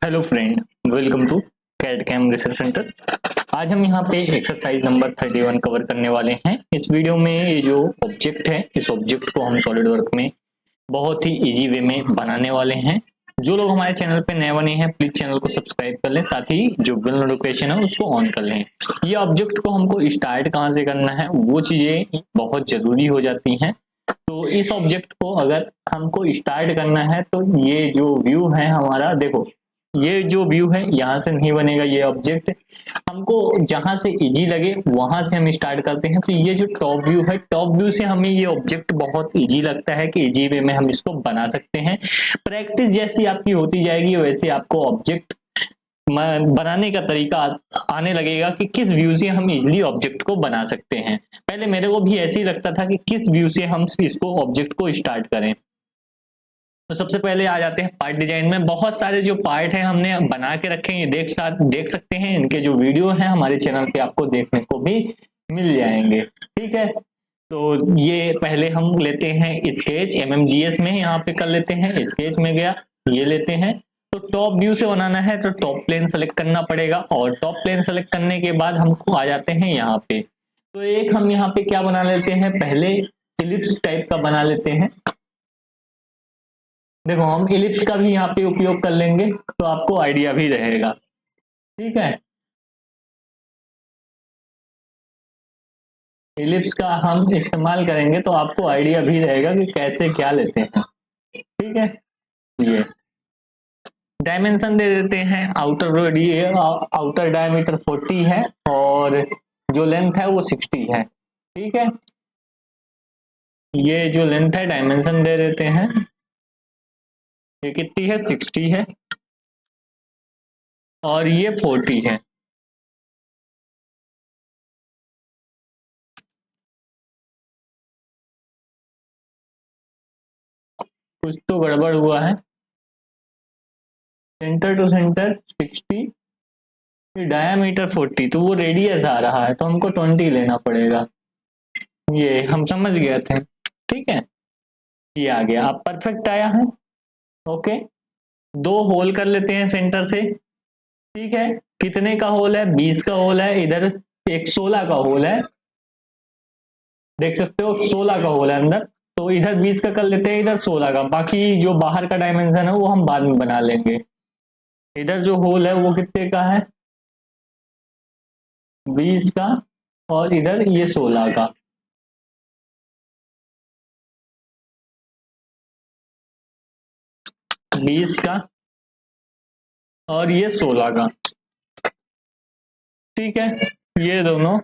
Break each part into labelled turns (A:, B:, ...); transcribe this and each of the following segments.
A: Hello friend, welcome to CAD CAM research centre. आज हम यहाँ पे एक्सरसाइज नंबर 31 कवर करने वाले हैं। इस वीडियो में ये जो ऑब्जेक्ट है, इस ऑब्जेक्ट को हम सॉलिड वर्क में बहुत ही इजी वे में बनाने वाले हैं। जो लोग हमारे चैनल पे नए बने हैं प्लीज चैनल को सब्सक्राइब कर लें, साथ ही जो बेल नोटिफिकेशन है उसको ऑन कर लें। ये ऑब्जेक्ट को हमको स्टार्ट कहाँ से करना है वो चीजें बहुत जरूरी हो जाती हैं। तो इस ऑब्जेक्ट को अगर हमको स्टार्ट करना है तो ये जो व्यू है हमारा, देखो ये जो व्यू है यहाँ से नहीं बनेगा। ये ऑब्जेक्ट हमको जहां से इजी लगे वहां से हम स्टार्ट करते हैं। तो ये जो टॉप व्यू है, टॉप व्यू से हमें ये ऑब्जेक्ट बहुत इजी लगता है कि इजी वे में हम इसको बना सकते हैं। प्रैक्टिस जैसी आपकी होती जाएगी वैसे आपको ऑब्जेक्ट बनाने का तरीका आने लगेगा कि किस व्यू से हम इजीली ऑब्जेक्ट को बना सकते हैं। पहले मेरे को भी ऐसे ही लगता था कि किस व्यू से हम इसको ऑब्जेक्ट को स्टार्ट करें। तो सबसे पहले आ जाते हैं पार्ट डिजाइन में। बहुत सारे जो पार्ट हैं हमने बना के रखे हैं, ये देख सकते हैं। इनके जो वीडियो हैं हमारे चैनल पे आपको देखने को भी मिल जाएंगे, ठीक है। तो ये पहले हम लेते हैं स्केच, एमएमजीएस में यहाँ पे कर लेते हैं। स्केच में गया, ये लेते हैं। तो टॉप व्यू से बनाना है तो टॉप प्लेन सेलेक्ट करना पड़ेगा, और टॉप प्लेन सेलेक्ट करने के बाद हमको आ जाते हैं यहाँ पे। तो एक हम यहाँ पे क्या बना लेते हैं, पहले इलिप्स टाइप का बना लेते हैं। देखो हम इलिप्स का भी यहाँ पे उपयोग कर लेंगे तो आपको आइडिया भी रहेगा, ठीक है। इलिप्स का हम इस्तेमाल करेंगे तो आपको आइडिया भी रहेगा कि कैसे क्या लेते हैं, ठीक है। ये डायमेंशन दे देते हैं। आउटर डायमीटर 40 है और जो लेंथ है वो 60 है, ठीक है। ये जो लेंथ है डायमेंशन दे देते हैं, ये कितनी है, 60 है और ये 40 है। कुछ तो गड़बड़ हुआ है। सेंटर टू सेंटर 60, डायामीटर 40, तो वो रेडियस आ रहा है तो हमको 20 लेना पड़ेगा। ये हम समझ गए थे, ठीक है। ये आ गया, अब परफेक्ट आया है, ओके। दो होल कर लेते हैं सेंटर से, ठीक है। कितने का होल है, 20 का होल है। इधर एक 16 का होल है, देख सकते हो 16 का होल है अंदर। तो इधर 20 का कर लेते हैं, इधर 16 का। बाकी जो बाहर का डायमेंशन है वो हम बाद में बना लेंगे। इधर जो होल है वो कितने का है, 20 का, और इधर ये 16 का। बीस का और ये 16 का, ठीक है। ये दोनों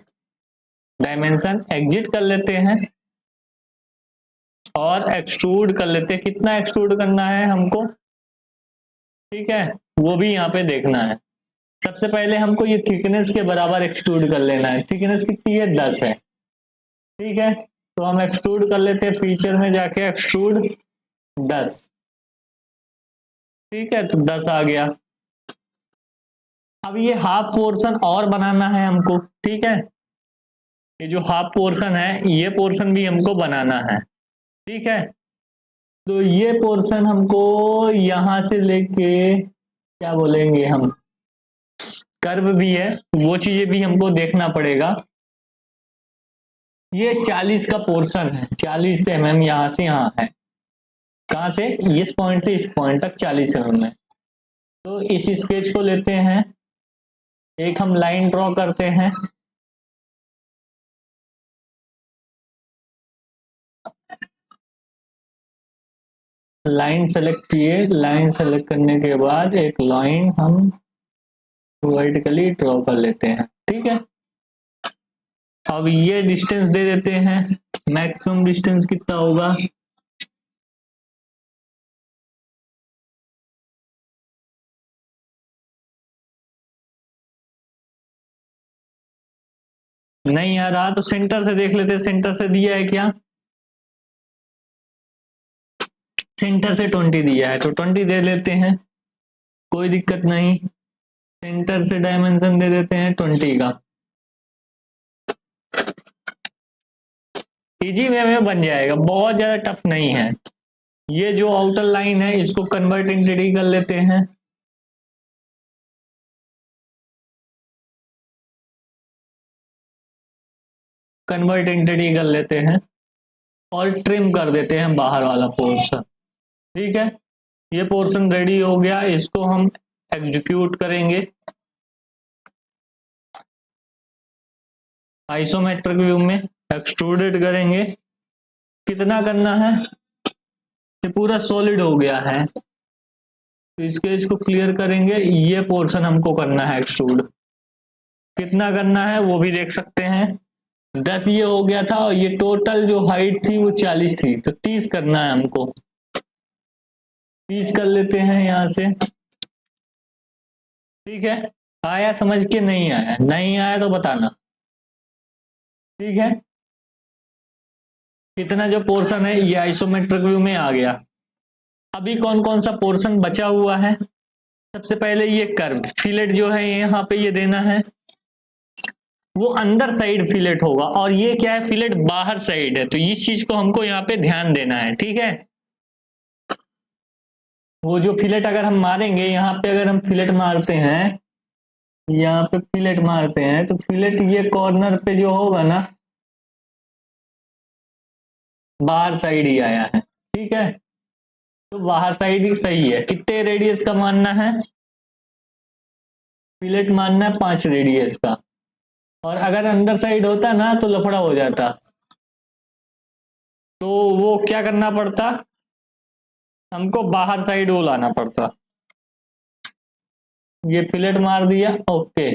A: डायमेंशन एग्जिट कर लेते हैं और एक्सट्रूड कर लेते हैं। कितना एक्सट्रूड करना है हमको, ठीक है, वो भी यहाँ पे देखना है। सबसे पहले हमको ये थिकनेस के बराबर एक्सट्रूड कर लेना है। थिकनेस कितनी है, 10 है, ठीक है। तो हम एक्सट्रूड कर लेते हैं, फीचर में जाके एक्सट्रूड 10, ठीक है। तो 10 आ गया। अब ये हाफ पोर्शन और बनाना है हमको, ठीक है। ये जो हाफ पोर्शन है ये पोर्शन भी हमको बनाना है, ठीक है। तो ये पोर्शन हमको यहां से लेके क्या बोलेंगे हम, कर्व भी है, वो चीजें भी हमको देखना पड़ेगा। ये 40 का पोर्शन है, 40 mm यहां से यहां है। कहां से, इस पॉइंट से इस पॉइंट तक 40 mm है। तो इस स्केच को लेते हैं, एक हम लाइन ड्रॉ करते हैं। लाइन सेलेक्ट किए, लाइन सेलेक्ट करने के बाद एक लाइन हम वर्टिकली ड्रॉ कर लेते हैं, ठीक है। अब ये डिस्टेंस दे देते हैं, मैक्सिमम डिस्टेंस कितना होगा, नहीं आ रहा तो सेंटर से देख लेते हैं, सेंटर से दिया है क्या, सेंटर से 20 दिया है तो 20 दे लेते हैं, कोई दिक्कत नहीं। सेंटर से डायमेंशन दे देते हैं 20 का, इजी वे में बन जाएगा, बहुत ज्यादा टफ नहीं है। ये जो आउटर लाइन है इसको कन्वर्ट इंटू कर लेते हैं, कन्वर्ट एंटिटी कर लेते हैं और ट्रिम कर देते हैं बाहर वाला पोर्शन। ठीक है, ये पोर्शन रेडी हो गया, इसको हम एग्जीक्यूट करेंगे आइसोमेट्रिक व्यू में, एक्सट्रूडेड करेंगे। कितना करना है, ये पूरा सॉलिड हो गया है तो इसके इसको क्लियर करेंगे। ये पोर्शन हमको करना है एक्सट्रूड, कितना करना है वो भी देख सकते हैं। 10 ये हो गया था और ये टोटल जो हाइट थी वो 40 थी, तो 30 करना है हमको। 30 कर लेते हैं यहां से। ठीक है, आया समझ के? नहीं आया? नहीं आया तो बताना। ठीक है, इतना जो पोर्शन है ये आइसोमेट्रिक व्यू में आ गया। अभी कौन कौन सा पोर्शन बचा हुआ है? सबसे पहले ये कर्व फिलेट जो है यहाँ पे ये देना है, वो अंदर साइड फिलेट होगा और ये क्या है, फिलेट बाहर साइड है, तो इस चीज को हमको यहाँ पे ध्यान देना है। ठीक है, वो जो फिलेट अगर हम मारेंगे यहाँ पे, अगर हम फिलेट मारते हैं, यहाँ पे फिलेट मारते हैं तो फिलेट ये कॉर्नर पे जो होगा ना, बाहर साइड ही आया है। ठीक है, तो बाहर साइड ही सही है। कितने रेडियस का मानना है? फिलेट मानना है 5 रेडियस का, और अगर अंदर साइड होता ना तो लफड़ा हो जाता, तो वो क्या करना पड़ता, हमको बाहर साइड वो लाना पड़ता। ये फिलेट मार दिया, ओके,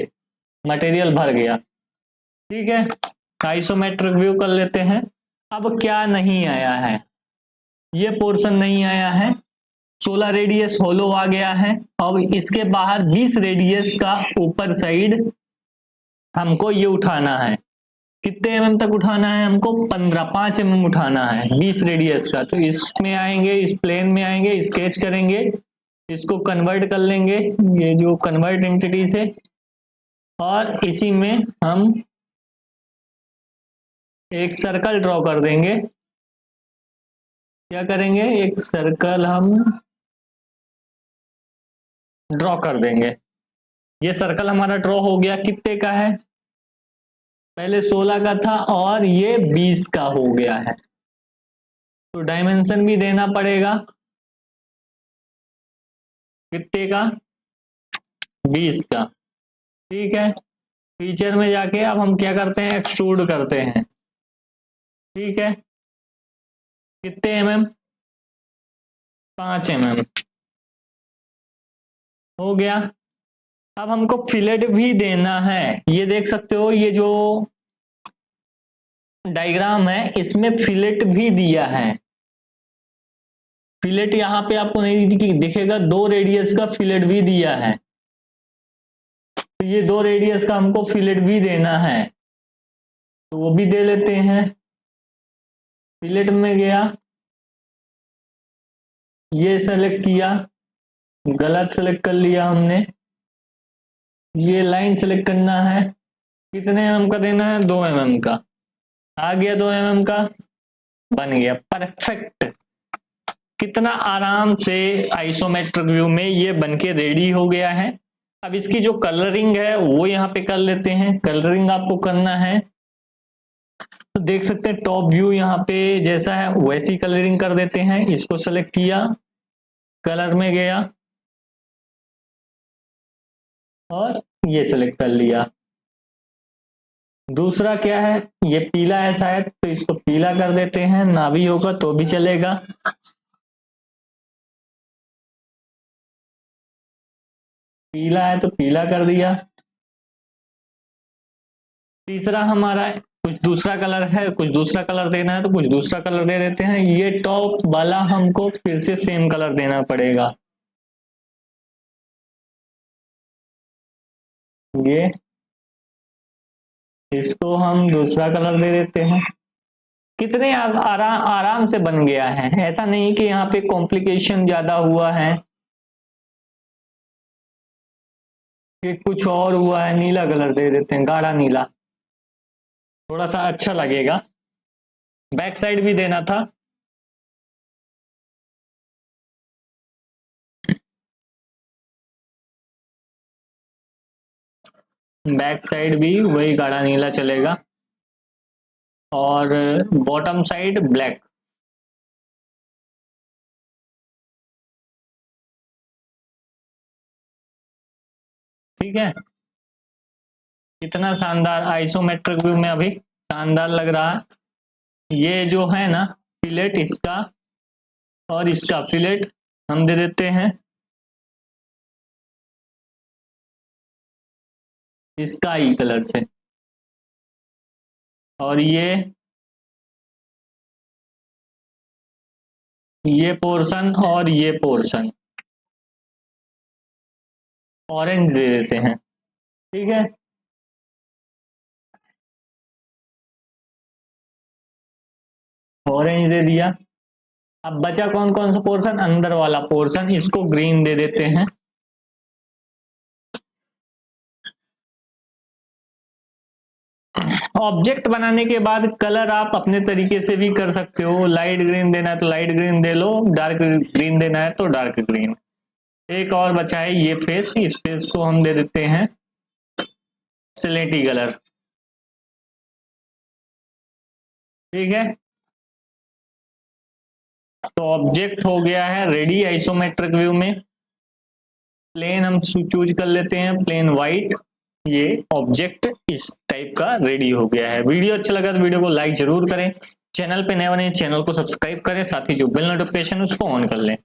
A: मटेरियल भर गया। ठीक है, आइसोमेट्रिक व्यू कर लेते हैं। अब क्या नहीं आया है, ये पोर्शन नहीं आया है, 16 रेडियस होलो आ गया है। अब इसके बाहर 20 रेडियस का ऊपर साइड हमको ये उठाना है। कितने एमएम तक उठाना है हमको? 5 एमएम उठाना है 20 रेडियस का। तो इसमें आएंगे, इस प्लेन में आएंगे, स्केच करेंगे, इसको कन्वर्ट कर लेंगे ये जो कन्वर्ट एंटिटी से, और इसी में हम एक सर्कल ड्रॉ कर देंगे। क्या करेंगे, एक सर्कल हम ड्रॉ कर देंगे। ये सर्कल हमारा ड्रॉ हो गया। कितने का है? पहले 16 का था और ये 20 का हो गया है, तो डायमेंशन भी देना पड़ेगा। कितने का? 20 का। ठीक है, फीचर में जाके अब हम क्या करते हैं, एक्सट्रूड करते हैं। ठीक है, कितने एमएम? 5 एमएम हो गया। अब हमको फिलेट भी देना है। ये देख सकते हो, ये जो डायग्राम है इसमें फिलेट भी दिया है। फिलेट यहाँ पे आपको नहीं दिखेगा, 2 रेडियस का फिलेट भी दिया है, तो ये 2 रेडियस का हमको फिलेट भी देना है, तो वो भी दे लेते हैं। फिलेट में गया, ये सेलेक्ट किया, गलत सेलेक्ट कर लिया हमने। ये लाइन सेलेक्ट करना है, कितने एमएम का देना है? 2 एमएम का। आ गया 2 एमएम का, बन गया परफेक्ट। कितना आराम से आइसोमेट्रिक व्यू में ये बनके रेडी हो गया है। अब इसकी जो कलरिंग है वो यहाँ पे कर लेते हैं। कलरिंग आपको करना है तो देख सकते हैं टॉप व्यू यहाँ पे जैसा है वैसी कलरिंग कर देते हैं। इसको सेलेक्ट किया, कलर में गया और ये सेलेक्ट कर लिया। दूसरा क्या है, ये पीला है शायद, तो इसको पीला कर देते हैं, ना भी होगा तो भी चलेगा। पीला है तो पीला कर दिया। तीसरा हमारा कुछ दूसरा कलर है, कुछ दूसरा कलर देना है तो कुछ दूसरा कलर दे देते हैं। ये टॉप वाला हमको फिर से सेम कलर देना पड़ेगा। ये इसको हम दूसरा कलर दे देते हैं। कितने आराम से बन गया है, ऐसा नहीं कि यहाँ पे कॉम्प्लिकेशन ज्यादा हुआ है कि कुछ और हुआ है। नीला कलर दे देते हैं, गाढ़ा नीला, थोड़ा सा अच्छा लगेगा। बैक साइड भी देना था, बैक साइड भी वही गाढ़ा नीला चलेगा। और बॉटम साइड ब्लैक। ठीक है, कितना शानदार आइसोमेट्रिक व्यू में अभी शानदार लग रहा है। ये जो है ना फिलेट इसका और इसका फिलेट हम दे देते हैं स्काई कलर से, और ये पोर्शन और ये पोर्शन ऑरेंज दे देते हैं। ठीक है, ऑरेंज दे दिया। अब बचा कौन कौन सा पोर्शन, अंदर वाला पोर्शन, इसको ग्रीन दे देते हैं। ऑब्जेक्ट बनाने के बाद कलर आप अपने तरीके से भी कर सकते हो, लाइट ग्रीन देना है तो लाइट ग्रीन दे लो, डार्क ग्रीन देना है तो डार्क ग्रीन। एक और बचा है ये फेस, इस फेस को हम दे देते हैं स्लेटी कलर। ठीक है, तो ऑब्जेक्ट हो गया है रेडी आइसोमेट्रिक व्यू में। प्लेन हम चूज कर लेते हैं, प्लेन व्हाइट। ये ऑब्जेक्ट इस टाइप का रेडी हो गया है। वीडियो अच्छा लगा तो वीडियो को लाइक जरूर करें, चैनल पे नए बने चैनल को सब्सक्राइब करें, साथ ही जो बेल नोटिफिकेशन उसको ऑन कर लें।